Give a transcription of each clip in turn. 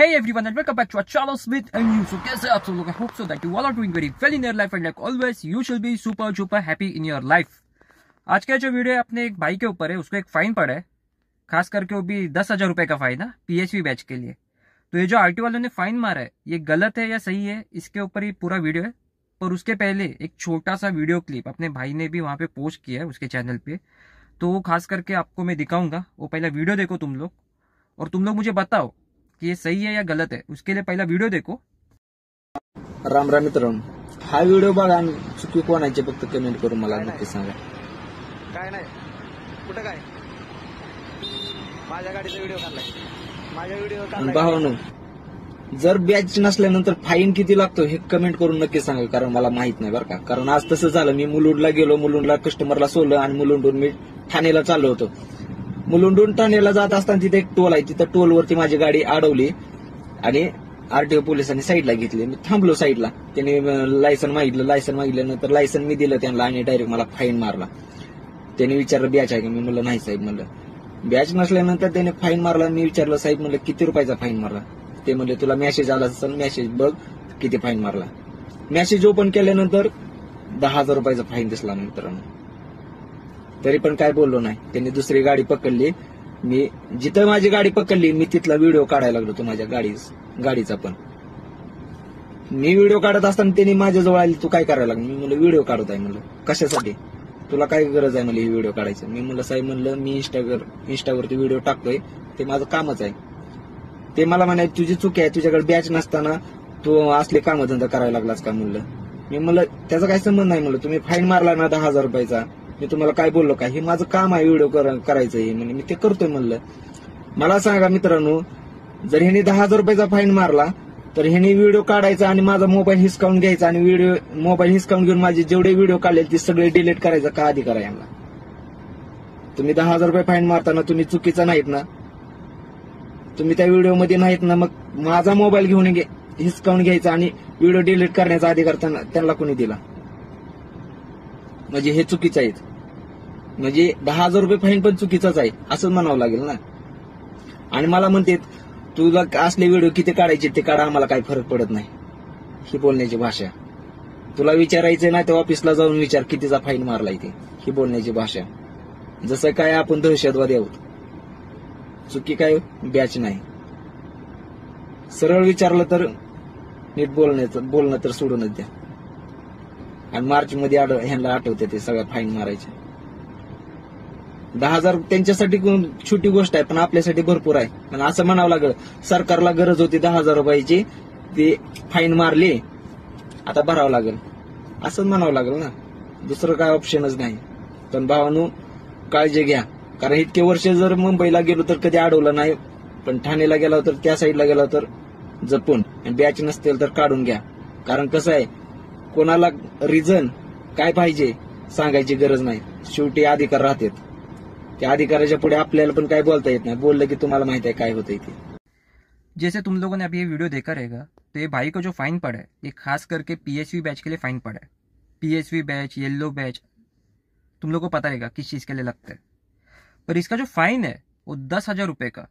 Hey everyone and welcome back to our channel Smith and you. So कैसे आप सब लोग? I hope so that you all are doing very well in your life and like always you should be super happy in your life. आज का जो video है अपने एक भाई के ऊपर है, उसको एक फाइन पड़ा है, खास करके वो भी 10,000 रुपए का फाइन है PSV बैच के लिए। तो ये जो आरटी वालों ने फाइन मारा है ये गलत है या सही है, इसके ऊपर ही पूरा वीडियो है। पर उसके पहले एक छोटा सा वीडियो क्लिप अपने भाई ने भी वहां पे पोस्ट किया है उसके चैनल पे, तो वो खास करके आपको मैं दिखाऊंगा। वो पहला वीडियो देखो तुम लोग और तुम लोग मुझे बताओ कि ये सही है या गलत है। उसके लिए पहला वीडियो देखो। राम राम मित्रांनो, हा व्हिडिओ बघा आणि चुकी कोणाची फक्त कमेंट करून मला नक्की सांगा। काय नाही कुठं काय माझ्या गाडीचा व्हिडिओ काढलाय, माझ्या व्हिडिओ काढलाय। भावानो, जर बॅच नसल्यानंतर फाईन किती लागतो हे कमेंट करून नक्की सांगा, कारण मला माहित नाही बरं का। कारण आज तसं झालं, मी मुलुंडला गेलो, मुलुंडला कस्टमरला सोडलं आणि मुलुंडून मी ठाण्याला चाललो होतो। मुलुंडून ठाण्याला जात असताना तिथे एक टोल आहे, तिथं टोलवरती माझी गाडी अडवली आणि आरटीओ पोलिसांनी साईडला घेतली। मी थांबलो साईडला, त्यांनी लायसन मागितल्यानंतर लायसन मी दिलं त्यांना आणि डायरेक्ट मला फाईन मारला। त्यांनी विचारलं बॅच आहे का, मी म्हणलं नाही साहेब म्हणलं। बॅच नसल्यानंतर त्याने फाईन मारला। मी विचारलं साहेब म्हणलं किती रुपयाचा फाईन मारला, ते म्हणले तुला मेसेज आला असेल, मेसेज बघ किती फाईन मारला। मेसेज ओपन केल्यानंतर 10,000 रुपयाचा फाईन दिसला मित्रांनो। तरी पण काय बोललो नाही, त्यांनी दुसरी गाडी पकडली। मी जिथं माझी गाडी पकडली मी तिथला व्हिडिओ काढायला लागलो, तो माझ्या गाडीचा पण। मी व्हिडिओ काढत असताना त्यांनी माझ्या जवळ आली, तू काय करायला लागला? मी म्हणलं व्हिडिओ काढत आहे म्हणलं। कशासाठी? तुला काय गरज आहे म्हणलं ही व्हिडिओ काढायचं? मी म्हणलं साहेब म्हणलं मी इंस्टावरती व्हिडिओ टाकतोय, ते माझं कामच आहे। ते मला म्हणाले तुझी चूक आहे, तुझ्याकडे बॅच नसताना तू असले कामधंदा करायला लागलास का म्हणलं। मी म्हणलं त्याचा काय संबंध नाही म्हणलं, तुम्ही फाईन मारला ना 10,000 रुपयाचा, मी तुम्हाला काय बोललो का? हे माझं काम आहे व्हिडिओ करायचं हे, म्हणजे मी ते करतोय म्हणलं। मला सांगा मित्रांनो, जर ह्याने 10,000 रुपयाचा फाईन मारला तर ह्याने व्हिडिओ काढायचा आणि माझा मोबाईल हिसकावून घ्यायचा आणि मोबाईल हिसकावून घेऊन माझे जेवढे व्हिडिओ काढले ते सगळे डिलीट करायचं का अधिकार आहे यांना? तुम्ही 10,000 रुपये फाईन मारताना तुम्ही चुकीचा नाहीत ना, तुम्ही त्या व्हिडिओमध्ये नाहीत ना, मग माझा मोबाईल घेऊन हिसकावून घ्यायचा आणि व्हिडिओ डिलीट करण्याचा अधिकार त्यांना कोणी दिला? म्हणजे हे चुकीचं आहे, म्हणजे 10,000 रुपये फाईन पण चुकीचाच आहे असं म्हणावं लागेल ना। आणि मला म्हणते तुला असले व्हिडिओ किती काढायचे ते काढा, आम्हाला काही फरक पडत नाही। ही बोलण्याची भाषा। तुला विचारायचं नाही तर ऑफिसला जाऊन विचार कितीचा फाईन मारलाय ते, ही बोलण्याची भाषा। जसं काय आपण दहशतवादी आहोत। चुकी काय बॅच नाही, सरळ विचारलं तर नीट बोलणं तर सोडूनच द्या। आणि मार्च मध्ये ह्यांना आठवते ते सगळं फाईन मारायचे। 10,000 त्यांच्यासाठी छोटी गोष्ट आहे पण आपल्यासाठी भरपूर आहे। पण असं म्हणावं लागलं सरकारला गरज होती 10,000 रुपयाची, ते फाईन मारली आता भरावं लागेल असं म्हणावं लागेल ना, दुसरं काय ऑप्शनच नाही। पण भावांनो काळजी घ्या, कारण इतके वर्ष जर मुंबईला गेलो तर कधी अडवलं नाही, पण ठाण्याला गेलो तर त्या साईडला गेलो तर जपून, आणि बॅच नसतील तर काढून घ्या। कारण कसं आहे, कोणाला रिझन काय पाहिजे सांगायची गरज नाही, शेवटी अधिकार राहतात। त्या अधिकाराच्या पुढे आपल्याला पण काय बोलता येत नाही, बोललं की तुम्हाला माहित आहे काय होतं इथे। जैसे तुम लोगों ने अभी ये वीडियो देखा रहेगा, तो ये भाई को जो फाइन पड़ा है ये खास करके PSV बैच के लिए फाइन पड़ा है। PSV बैच, येलो बैच, तुम लोग को पता रहेगा किस चीज के लिए लगता है। पर इसका जो फाइन है वो 10,000 रुपए का।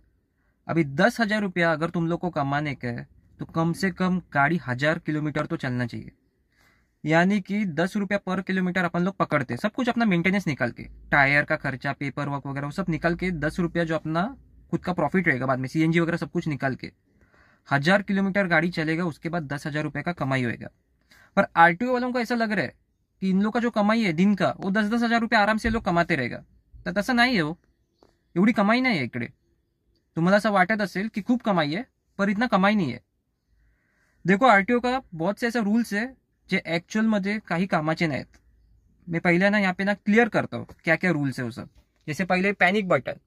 अभी 10,000 रुपया अगर तुम लोग को कमाने का है तो कम से कम गाड़ी 1000 किलोमीटर तो चलना चाहिए, यानी कि 10 रुपया पर किलोमीटर अपन लोग पकड़ते, सब कुछ अपना मेंटेनेंस निकाल के, टायर का खर्चा, पेपर वर्क वगैरह वो सब निकाल के 10 रुपया जो अपना खुद का प्रॉफिट रहेगा, बाद में CNG वगैरह सब कुछ निकाल के 1000 किलोमीटर गाड़ी चलेगा, उसके बाद 10,000 रुपये का कमाई होएगा। पर आरटीओ वालों को ऐसा लग रहा है कि इन लोग का जो कमाई है दिन का वो 10-10 हजार रुपये आराम से लोग कमाते रहेगा, तर तसं नाही आहे। हो एवढी कमाई नाही आहे इकडे। तुम्हाला असं वाटत असेल की खूप कमाई है, पर इतना कमाई नहीं है। देखो आरटीओ का बहुत से ऐसे रूल्स है जे एक्चुअल मध्ये काही कामाचे नाहीत। मैं पहले ना यहाँ पे ना क्लियर करता हूँ क्या क्या रूल्स है वो सब। जैसे पहले पैनिक बटन,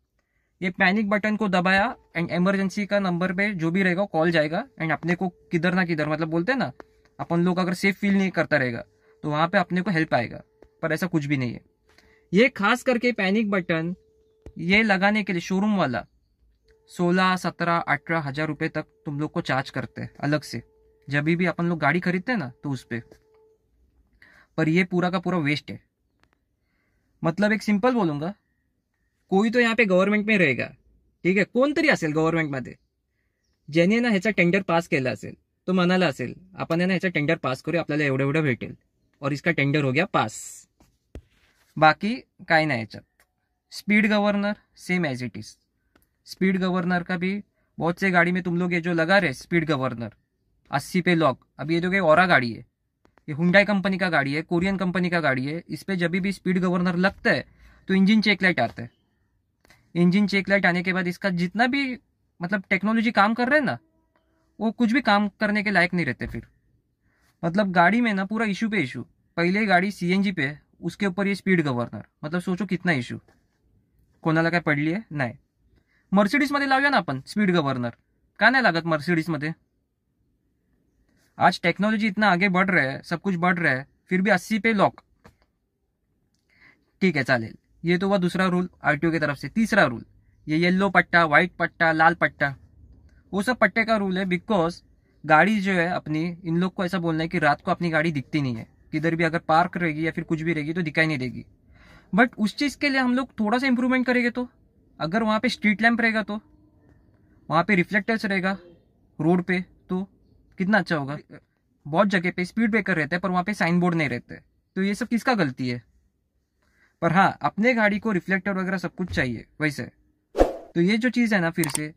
ये पैनिक बटन को दबाया एंड इमरजेंसी का नंबर पे जो भी रहेगा कॉल जाएगा, एंड अपने को किधर ना किधर, मतलब बोलते हैं ना अपन लोग अगर सेफ फील नहीं करता रहेगा तो वहां पे अपने को हेल्प आएगा, पर ऐसा कुछ भी नहीं है। ये खास करके पैनिक बटन ये लगाने के लिए शोरूम वाला 16, 17, 18 हजार रुपए तक तुम लोग को चार्ज करते हैं अलग से, जब भी अपन लोग गाड़ी खरीदते हैं ना तो उस पे। पर ये पूरा का पूरा वेस्ट है। मतलब एक सिंपल बोलूंगा, कोई तो यहाँ पे गवर्नमेंट में रहेगा, ठीक है, कोण तरी असेल गव्हर्नमेंट मध्ये, ज्याने ना ह्याचा टेंडर पास केला असेल तो म्हणाला असेल आपण आहे ना ह्याचा टेंडर पास करूया, आपल्याला एवढं एवढं भेटेल, और इसका टेंडर हो गया पास. बाकी काय नाही याच्यात. Speed governor same as it is. Speed governor का भी बहुत से गाड़ी में तुम लोग ये जो लगा रहे स्पीड गवर्नर 80 पे लॉक, अभी ये जो औरा गाड़ी है, ये हुंडई कंपनी का गाड़ी है, कोरियन कंपनी का गाड़ी है, इस पे जब भी स्पीड गवर्नर लगता है तो इंजन चेक लाइट आता है. इंजन चेक लाइट आने के बाद इसका जितना भी मतलब टेक्नोलॉजी काम कर रहे हैं ना, वो कुछ भी काम करने के लायक नहीं रहते फिर. मतलब गाड़ी में ना पूरा इशू पे इशू. पहले गाड़ी सीएनजी पे है, उसके ऊपर ये स्पीड गवर्नर, मतलब सोचो कितना इशू. कोणाला काय पडली आहे? नाही. मर्सिडीज मध्ये लावूया ना आपण स्पीड गवर्नर, का नाही लागत मर्सिडीज मध्ये? आज टेक्नोलॉजी इतना आगे बढ़ रहा है, सब कुछ बढ़ रहा है, फिर भी 80 पे लॉक. ठीक है चालेल. ये तो हुआ दूसरा रूल आरटीओ की तरफ से. तीसरा रूल, ये येलो पट्टा, व्हाइट पट्टा, लाल पट्टा, वो सब पट्टे का रूल है. बिकॉज गाड़ी जो है अपनी, इन लोग को ऐसा बोलना है कि रात को अपनी गाड़ी दिखती नहीं है, किधर भी अगर पार्क रहेगी या फिर कुछ भी रहेगी तो दिखाई नहीं देगी. बट उस चीज के लिए हम लोग थोड़ा सा इंप्रूवमेंट करेंगे. तो अगर वहां पे स्ट्रीट लैंप रहेगा, तो वहां पे रिफ्लेक्टर्स रहेगा रोड पे, तो कितना अच्छा होगा. बहुत जगह पे स्पीड ब्रेकर रहते हैं पर वहां पे साइन बोर्ड नहीं रहते, तो ये सब किसका गलती है? पर हाँ, अपने गाड़ी को रिफ्लेक्टर वगैरह सब कुछ चाहिए वैसे. तो ये जो चीज है ना, फिर से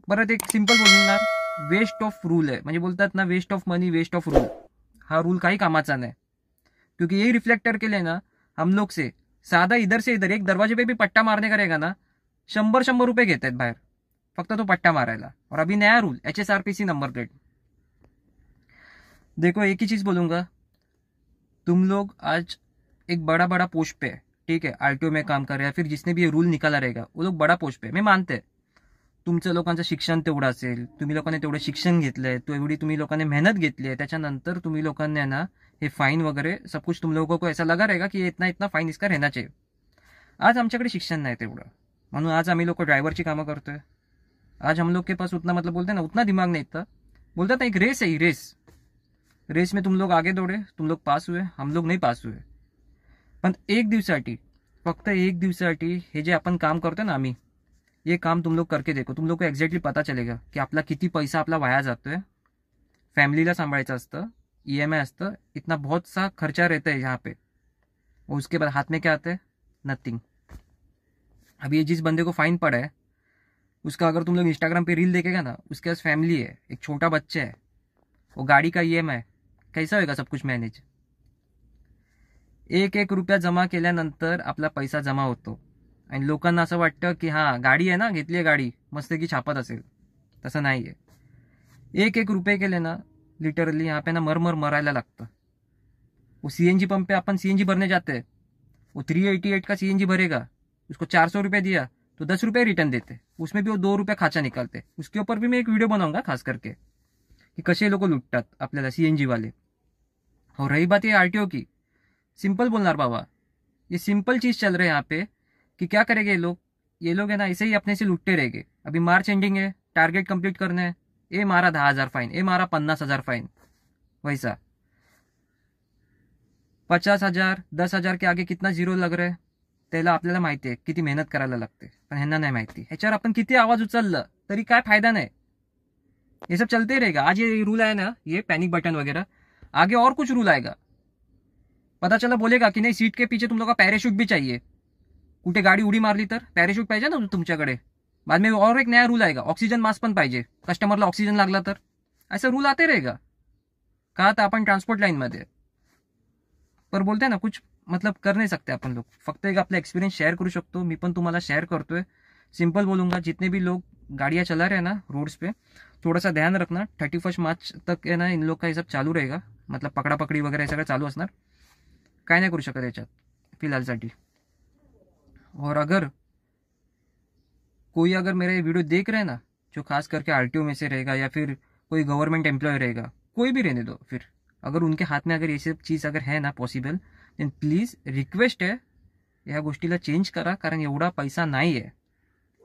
परत एक सिंपल बोलणार, वेस्ट ऑफ रूल है. म्हणजे बोलतात ना, waste of money, waste of rule. हा रूल काही कामाचा नाही, क्योंकि यही रिफ्लेक्टर के लिए ना हम लोग से साधा इधर से इधर एक दरवाजे पे भी पट्टा मारने का रहेगा ना, 100 रुपये घेत आहेत बाहेर फक्त तो पट्टा मारायला. और अभी नया रूल HSRPC नंबर प्लेट. देखो एक ही चीज बोलूंगा, तुम लोग आज एक बड़ा बड़ा पोस्ट पे है, ठीक है, आरटीओ में काम कर रहे हैं, फिर जिसने भी ये रूल निकाला रहेगा वो लोग बड़ा पोस्ट पे. मी मानते तुमचं लोकांचं शिक्षण तेवढं असेल, तुम्ही लोकांनी तेवढं शिक्षण घेतलंय, तो एवढी तुम्ही लोकांनी मेहनत घेतली आहे, त्याच्यानंतर तुम्ही लोकांनी ना हे फाइन वगैरे सब कुछ तुम लोगों को ऐसा लगा रहेगा कि इतना इतना फाइन इसका रहना चाहिए. आज आमच्याकडे शिक्षण नाही तेवढं, म्हणून आज आम्ही लोक ड्रायव्हरची कामं करतोय. आज हम लोग के पास उतना मतलब बोलते हैं ना, उतना दिमाग नहीं था. बोलता था एक रेस है, रेस. रेस में तुम लोग आगे दौड़े, तुम लोग पास हुए, हम लोग नहीं पास हुए. पण एक दिवसासाठी, फक्त एक दिवसासाठी हे जे आपण काम करतोय ना आम्ही, ये काम तुम लोग करके देखो. तुम लोग को एक्झॅक्टली पता चलेगा की आपला किती पैसा आपला वाया जातोय. फॅमिलीला सांभाळायचं असतं, EMI असतं, इतना बहुत सा खर्चा रहता है यहाँ पे, और उसके बाद हाथ में क्या आता है? नथिंग. अभी ये जिस बंदे को फाइन पड़ा है, उसका अगर तुम लोग इंस्टाग्राम पे रील देखेगा ना, उसके पास फैमिली है, एक छोटा बच्चा है, वो गाड़ी का EMI, कैसा होगा सब कुछ मैनेज? एक एक रुपया जमा केल्यानंतर आपला पैसा जमा होतो, आणि लोकांना असं वाटतं की हां गाडी आहे ना, घेतली आहे गाडी, मस्त की छापत असेल. तसं नाही आहे. एक एक रुपये केले ना, लिटरली यहाँ पे ना मरायला लगता. वो CNG पंप पे अपन CNG भरने जाते हैं, वो 388 का CNG भरेगा, उसको 400 रुपये दिया तो 10 रुपये रिटर्न देते, उसमें भी वो 2 रुपये खाचा निकालते. उसके ऊपर भी मैं एक वीडियो बनाऊंगा खास करके कि कसे लोग लुटतात आपल्याला CNG वाले. और रही बात ये आरटीओ की, सिंपल बोलना बाबा, ये सिंपल चीज चल रहे हैं यहाँ पे कि क्या करेंगे ये लोग है ना ऐसे ही अपने से लुटते रहेंगे. अभी मार्च एंडिंग है, टारगेट कंप्लीट करना है, ये मारा 10,000 फाइन, ये मारा 50,000 फाइन, वैसा 50,000 10,000 के आगे कितना झिरो लग रहा है त्याला आपल्याला माहिती आहे किती मेहनत करायला लागते, पण ह्यांना नाही माहिती. ह्याच्यावर आपण किती आवाज उचललं तरी काय फायदा नाही. ये सब चलते रहेगा. आज ये रूल है ना, ये पैनिक बटन वगैरह, आगे और कुछ रूल आएगा. पता चला बोलेगा की नाही सीट के पीछे तुम लोग का पॅराशूट भी चाहिए, कुठे गाडी उडी मारली तर पॅराशूट पाहिजे ना तुमच्याकडे. बाद में और एक नया रूल आएगा, ऑक्सीजन मास्क पण पाहिजे, कस्टमरला ऑक्सीजन लागला तर. ऐसा रूल आते रहेगा. का तर आपण ट्रान्सपोर्ट लाईन मध्ये, पर बोलते ना कुछ मतलब कर नहीं सकते अपन लोग. फक्त एक आपला एक्सपिरियंस शेअर करू शकतो. मी पण तुम्हाला शेअर करतोय. सिंपल बोलूंगा, जितने भी लोग गाड़ियां चला रहे हैं ना रोड्स पे, थोड़ा सा ध्यान रखना. 31 मार्च तक है ना इन लोग का ये सब चालू रहेगा, मतलब पकड़ा पकड़ी वगैरह हे सगळं चालू असणार. काय नाही करू शकत याच्यात फिलहालसाठी. और अगर कोई अगर मेरा ये वीडियो देख रहे हैं ना, जो खास करके आरटीओ में से रहेगा या फिर कोई गवर्नमेंट एम्प्लॉय रहेगा, कोई भी रहने दो, फिर अगर उनके हाथ में अगर ये सब चीज़ अगर है ना पॉसिबल, देन प्लीज रिक्वेस्ट आहे या गोष्टीला चेंज करा. कारण एवढा पैसा नाही आहे,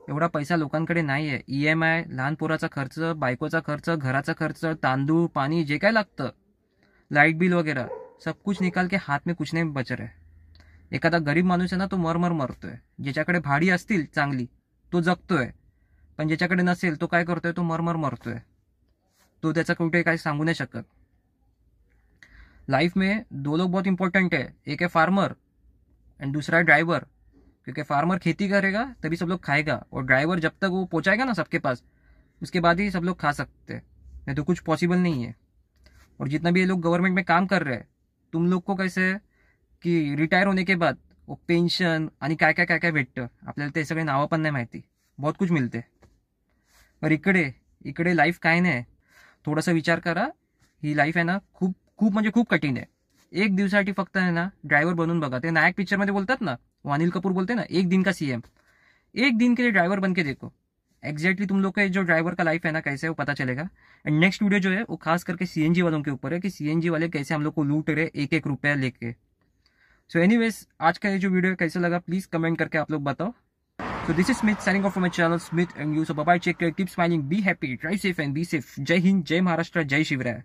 एवढा पैसा लोकांकडे नाही आहे. EMI, लहान पोराचा खर्च, बायकोचा खर्च, घराचा खर्च, तांदूळ पाणी जे काय लागतं, लाईट बिल वगैरह सब कुछ निकाल के हाथ में कुछ नहीं बच रहा है. एखादा गरीब माणूस आहे ना, तो मरतोय. ज्याच्याकडे भाडी असतील चांगली तो जगतोय, पण ज्याच्याकडे नसेल तो काय करतोय, तो मरतोय. तो त्याचा कुठे काही सांगू नाही शकत. लाइफ में 2 लोग बहुत इंपॉर्टेंट है, एक है फार्मर एंड दूसरा है ड्राइवर. क्योंकि फार्मर खेती करेगा तभी सब लोग खाएगा, और ड्राइवर जब तक वो पहुंचाएगा ना सबके पास, उसके बाद ही सब लोग खा सकते हैं, नहीं तो कुछ पॉसिबल नहीं है. और जितना भी ये लोग गवर्नमेंट में काम कर रहे हैं, तुम लोग को कैसे की रिटायर होने के बाद वो पेन्शन आणि काय काय काय काय भेटतं, आपल्याला ते सगळे नावं पण नाही माहिती. बहुत कुछ मिळते. पर इकडे लाईफ काय नाही. थोडासा विचार करा. ही लाईफ आहे ना खूप खूप म्हणजे खूप कठीण आहे. एक दिवसासाठी फक्त आहे ना ड्रायव्हर बनून बघा. ते नायक पिक्चरमध्ये बोलतात ना, वो अनिल कपूर बोलते ना, एक दिन का सीएम. एक दिन के लिए ड्राइवर बन के देखो. एग्जैक्टली तुम लोग का जो ड्राइवर का लाइफ है ना कैसे, वो पता चलेगा. एंड नेक्स्ट वीडियो जो है वो खास करके सीएनजी वालों के ऊपर है कि सीएनजी वाले कैसे हम लोग को लूट रहे एक एक रुपया लेके. सो एनीवेज, आज का ये जो वीडियो कैसा लगा प्लीज कमेंट करके आप लोग बताओ. So this is Smith signing off from my channel Smith and you. So bye bye, take care, keep smiling, be happy, drive safe and be safe. जय हिंद, जय महाराष्ट्र, जय शिवराय.